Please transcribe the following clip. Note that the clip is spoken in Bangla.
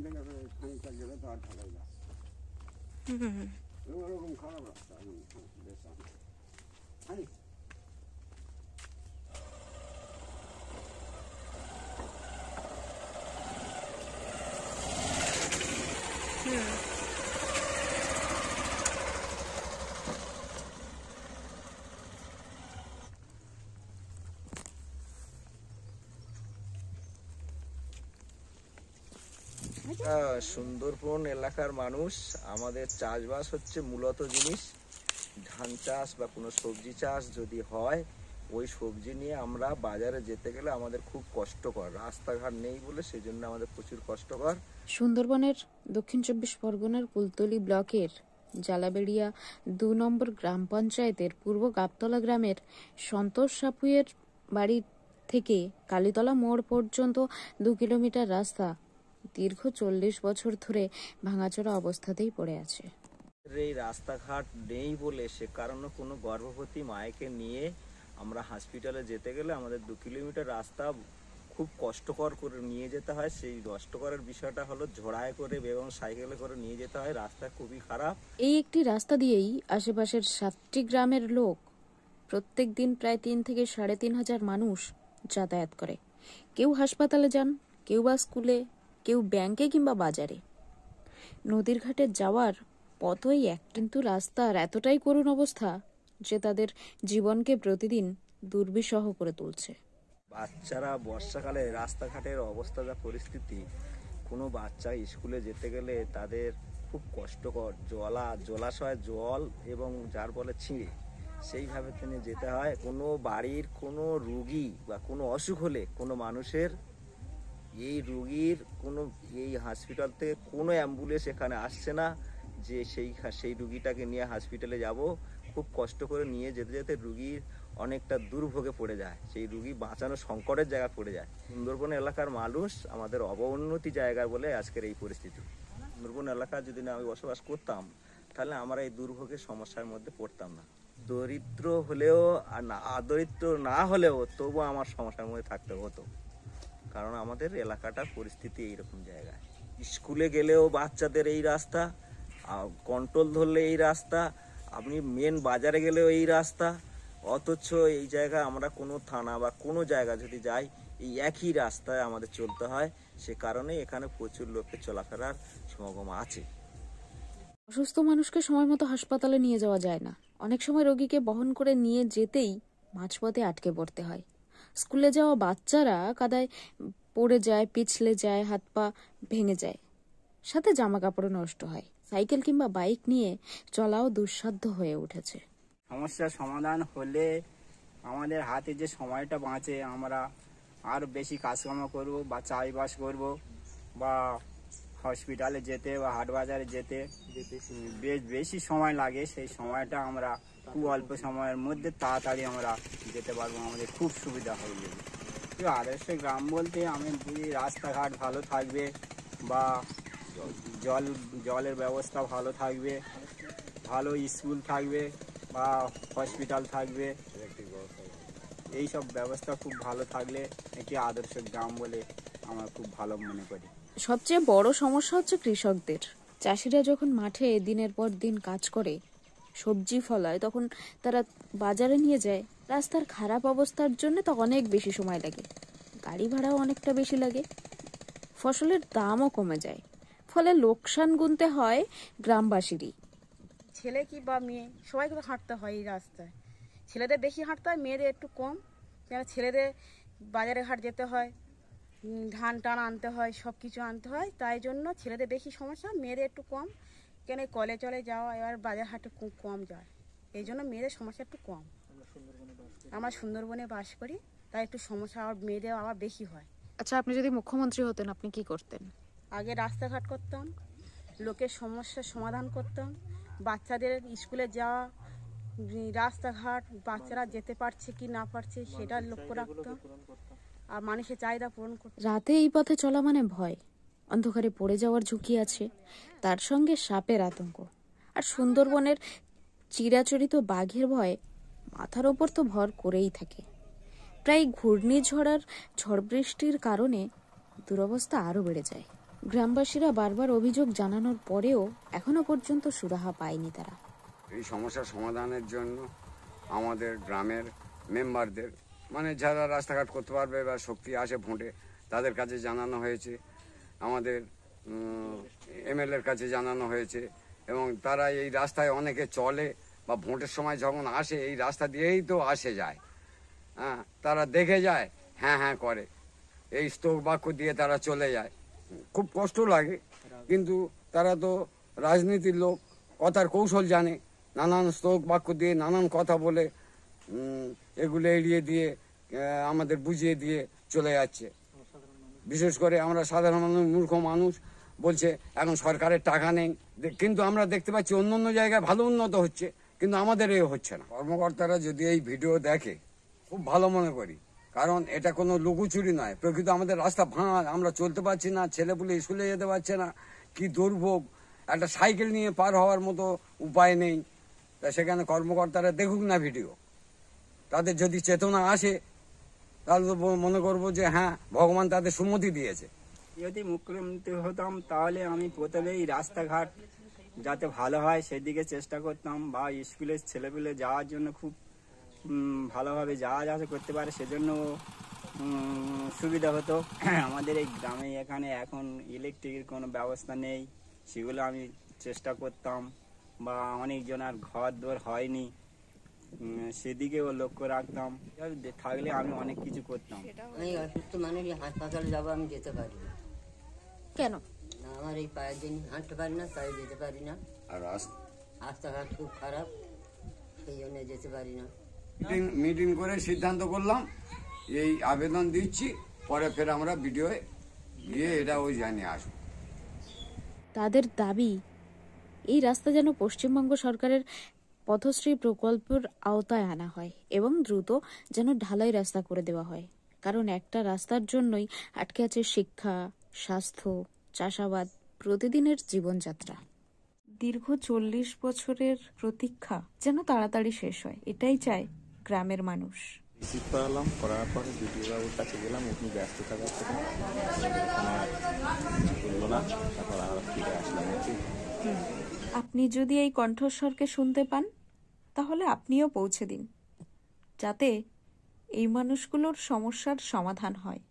খানিকটা গেলে তো আর ঢালাই না, ওরকম খারাপ রাস্তা বেশ সুন্দরবন এলাকার মানুষ আমাদের চাষবাস হচ্ছে মূলত জিনিস ধান চাষ বা কোনো সবজি চাষ যদি হয়, ওই সবজি নিয়ে আমরা বাজারে যেতে গেলে আমাদের খুব কষ্টকর, রাস্তাঘাট নেই বলে সেই জন্য আমাদের প্রচুর কষ্টকর। সুন্দরবনের দক্ষিণ 24 পরগনার কুলতলি ব্লকের জালাবেড়িয়া 2 নম্বর গ্রাম পঞ্চায়েতের পূর্ব গাবতলা গ্রামের সন্তোষ সাপুয়ের বাড়ি থেকে কালীতলা মোড় পর্যন্ত 2 কিলোমিটার রাস্তা দীর্ঘ 40 বছর ধরে ভাঙাচোরা অবস্থাতেই পড়ে আছে। এই রাস্তাঘাট নেই বলে সে কারণে কোনো গর্ভবতী মায়েকে নিয়ে আমরা হসপিটালে যেতে গেলে আমাদের 2 কিলোমিটার রাস্তা খুব কষ্টকর করে নিয়ে যেতে হয়। সেই কষ্টকরের বিষয়টা হলো ঝোড়ায় করে এবং সাইকেলে করে নিয়ে যেতে হয়, রাস্তা খুবই খারাপ। এই একটি রাস্তা দিয়েই আশেপাশের 7টি গ্রামের লোক প্রত্যেক দিন প্রায় 3 থেকে 3,500 মানুষ যাতায়াত করে। কেউ হাসপাতালে যান, কেউ বা স্কুলে, কেউ ব্যাংকে কিংবা বাজারে। নদীর ঘাটে যাওয়ার পথই এক, কিন্তু রাস্তার এতটাই করুণ অবস্থা যে তাদের জীবনকে প্রতিদিন দুর্বিষহ করে তুলছে। বাচ্চারা বর্ষাকালে রাস্তাঘাটের অবস্থা যা পরিস্থিতি, কোনো বাচ্চা স্কুলে যেতে গেলে তাদের খুব কষ্টকর, জলাশয় জল এবং যার ফলে ছিঁড়ে সেইভাবে তিনি যেতে হয়। কোনো বাড়ির কোনো রুগী বা কোনো অসুখ হলে কোনো মানুষের এই রুগীর কোনো এই হসপিটাল থেকে কোনো অ্যাম্বুলেন্স এখানে আসছে না যে সেই রুগীটাকে নিয়ে হসপিটালে যাব। খুব কষ্ট করে নিয়ে যেতে যেতে রুগীর অনেকটা দুর্ভোগে পড়ে যায়, সেই রুগী বাঁচানো সংকটের জায়গা পড়ে যায়। সুন্দরবন এলাকার মানুষ আমাদের অবনতি জায়গা বলে আজকের এই পরিস্থিতি। সুন্দরবন এলাকা যদি না আমি বসবাস করতাম তাহলে আমরা এই দুর্ভোগের সমস্যার মধ্যে পড়তাম না। দরিদ্র হলেও আর না দরিদ্র না হলেও তবুও আমার সমস্যার মধ্যে থাকতে হতো, কারণ আমাদের এলাকাটার পরিস্থিতি এইরকম জায়গায়। স্কুলে গেলেও বাচ্চাদের এই রাস্তা, কন্ট্রোল ধরলে এই রাস্তা, আপনি মেন বাজারে গেলেও এই রাস্তা, অথচ এই জায়গায় আমরা কোনো থানা বা কোনো জায়গা যদি যাই এই একই রাস্তায় আমাদের চলতে হয়। সে কারণে এখানে প্রচুর লোকের চলাফেরার সমাগম আছে। অসুস্থ মানুষকে সময় মতো হাসপাতালে নিয়ে যাওয়া যায় না। অনেক সময় রোগীকে বহন করে নিয়ে যেতেই মাঝপথে আটকে পড়তে হয়। স্কুলে যাওয়া বাচ্চারা কাদায় পড়ে যায়, পিছলে যায়, হাত পা ভেঙে যায়, সাথে জামা কাপড় নষ্ট হয়। সাইকেল কিংবা বাইক নিয়ে চলাও দুঃসাধ্য হয়ে উঠেছে। সমস্যার সমাধান হলে আমাদের হাতে যে সময়টা বাঁচে, আমরা আরো বেশি কাজকর্ম করব বা চাষবাস করব বা হসপিটালে যেতে বা হাট বাজারে যেতে বেশি সময় লাগে, সেই সময়টা আমরা খুব অল্প সময়ের মধ্যে তাড়াতাড়ি আমরা যেতে পারবো, আমাদের খুব সুবিধা হয়ে যাবে। আদর্শ গ্রাম বলতে আমি বুঝি রাস্তাঘাট ভালো থাকবে বা জলের ব্যবস্থা ভালো থাকবে, ভালো স্কুল থাকবে বা হসপিটাল থাকবে, এইসব ব্যবস্থা খুব ভালো থাকলে একটি আদর্শ গ্রাম বলে আমরা খুব ভালো মনে করি। সবচেয়ে বড় সমস্যা হচ্ছে কৃষকদের। চাষিরা যখন মাঠে দিনের পর দিন কাজ করে সবজি ফলায়, তখন তারা বাজারে নিয়ে যায়। রাস্তার খারাপ অবস্থার জন্য তো অনেক বেশি সময় লাগে, গাড়ি ভাড়াও অনেকটা বেশি লাগে, ফসলের দামও কমে যায়, ফলে লোকসান গুনতে হয় গ্রামবাসীরই। ছেলে কি বা মেয়ে সবাইকে তো হাঁটতে হয় এই রাস্তায়, ছেলেদের বেশি হাঁটতে হয়, মেয়েদের একটু কম। কেন ছেলেদের বাজারে ঘাট যেতে হয়, ধান টান আনতে হয়, সব কিছু আনতে হয়, তাই জন্য ছেলেদের বেশি সমস্যা, মেয়েদের একটু কম। কেন কলে চলে যাওয়া, এবার বাজার হাটে খুব কম যায়, এই জন্য মেয়েদের সমস্যা একটু কম। আমরা সুন্দরবনে বাস করি, তাই একটু সমস্যা আর মেয়েদের আবার বেশি হয়। আচ্ছা, আপনি যদি মুখ্যমন্ত্রী হতেন আপনি কি করতেন? আগে রাস্তাঘাট করতাম, লোকের সমস্যার সমাধান করতাম, বাচ্চাদের স্কুলে যাওয়া, রাস্তাঘাট বাচ্চারা যেতে পারছে কি না পারছে সেটা লক্ষ্য রাখতাম, আর মানুষের চাহিদা পূরণ করতাম। রাতে এই পথে চলা মানে ভয়, অন্ধকারে পড়ে যাওয়ার ঝুঁকি আছে, তার সঙ্গে সাপের আতঙ্ক, আর সুন্দরবনের চিরাচরিত বাঘের ভয় মাথার ওপর তো ভর করেই থাকে। প্রায় ঘূর্ণিঝড় আর ঝড় বৃষ্টির কারণে দুরবস্থা আরও বেড়ে যায়। গ্রামবাসীরা বারবার অভিযোগ জানানোর পরেও এখনো পর্যন্ত সুরাহা পায়নি তারা। এই সমস্যার সমাধানের জন্য আমাদের গ্রামের মেম্বারদের, মানে যারা রাস্তাঘাট করতে পারবে বা শক্তি আসে ভোটে, তাদের কাছে জানানো হয়েছে, আমাদের এমএলএর কাছে জানানো হয়েছে, এবং তারা এই রাস্তায় অনেকে চলে বা ভোটের সময় যখন আসে এই রাস্তা দিয়েই তো আসে যায়। হ্যাঁ, তারা দেখে যায়, হ্যাঁ হ্যাঁ করে, এই স্তোক বাক্য দিয়ে তারা চলে যায়। খুব কষ্ট লাগে, কিন্তু তারা তো রাজনীতির লোক, কথার কৌশল জানে, নানান স্তোক বাক্য দিয়ে নানান কথা বলে এগুলো এড়িয়ে দিয়ে আমাদের বুঝিয়ে দিয়ে চলে যাচ্ছে। বিশেষ করে আমরা সাধারণ মানুষ, মূর্খ মানুষ, বলছে এখন সরকারের টাকা নেই, কিন্তু আমরা দেখতে পাচ্ছি অন্য অন্য জায়গায় ভালো উন্নত হচ্ছে, কিন্তু আমাদের এ হচ্ছে না। কর্মকর্তারা যদি এই ভিডিও দেখে খুব ভালো মনে করি, কারণ এটা কোনো লুকোচুরি নয়, প্রকৃত আমাদের রাস্তা ভাঙা, আমরা চলতে পারছি না, ছেলেপুলে স্কুলে যেতে পারছে না, কি দুর্ভোগ, একটা সাইকেল নিয়ে পার হওয়ার মতো উপায় নেই। তা সেখানে কর্মকর্তারা দেখুক না ভিডিও, তাদের যদি চেতনা আসে তাহলে তো মনে করবো যে হ্যাঁ, ভগবান তাদের সুমতি দিয়েছে। যদি মুখ্যমন্ত্রী হতাম তাহলে আমি প্রথমেই রাস্তাঘাট যাতে ভালো হয় সেদিকে চেষ্টা করতাম, বা স্কুলের ছেলেপুলে যাওয়ার জন্য খুব ভালোভাবে যাওয়া আসা করতে পারে সেজন্য সুবিধা হতো। আমাদের এই গ্রামে এখানে এখন ইলেকট্রিকের কোনো ব্যবস্থা নেই, সেগুলো আমি চেষ্টা করতাম, বা অনেকজনের ঘর দোর হয়নি সেদিকেও লক্ষ্য রাখতাম, থাকলে আমি অনেক কিছু করতাম। আমি অসুস্থ মানুষ, হাসপাতালে যাবো, আমি যেতে পারি না। কেন? না, আমার এই পায়ের জন্য হাঁটতে পারি না, তাই যেতে পারি না। আর রাস্তাঘাট খুব খারাপ, সেই জন্য যেতে পারি না। মিটিং করে সিদ্ধান্ত করলাম, এই আবেদন দিচ্ছি, পরে ফের আমরা ভিডিও গিয়ে এটা ওই জানিয়ে আসবো। তাদের দাবি এই রাস্তা যেন পশ্চিমবঙ্গ সরকারের পথশ্রী প্রকল্পের আওতায় আনা হয় এবং দ্রুত যেন ঢালাই রাস্তা করে দেওয়া হয়, কারণ একটা রাস্তার জন্যই আটকে আছে শিক্ষা, স্বাস্থ্য, চাষাবাদ, প্রতিদিনের জীবনযাত্রা। দীর্ঘ 40 বছরের প্রতীক্ষা যেন তাড়াতাড়ি শেষ হয়, এটাই চায় গ্রামের মানুষ। রিসিভ করালাম, করার পরে বিডিও বাবুর কাছে গেলাম, উনি ব্যস্ত থাকার থেকে বললো না, তারপর আমরা ফিরে আসলাম। আপনি যদি এই কণ্ঠস্বরকে শুনতে পান তাহলে আপনিও পৌঁছে দিন, যাতে এই মানুষগুলোর সমস্যার সমাধান হয়।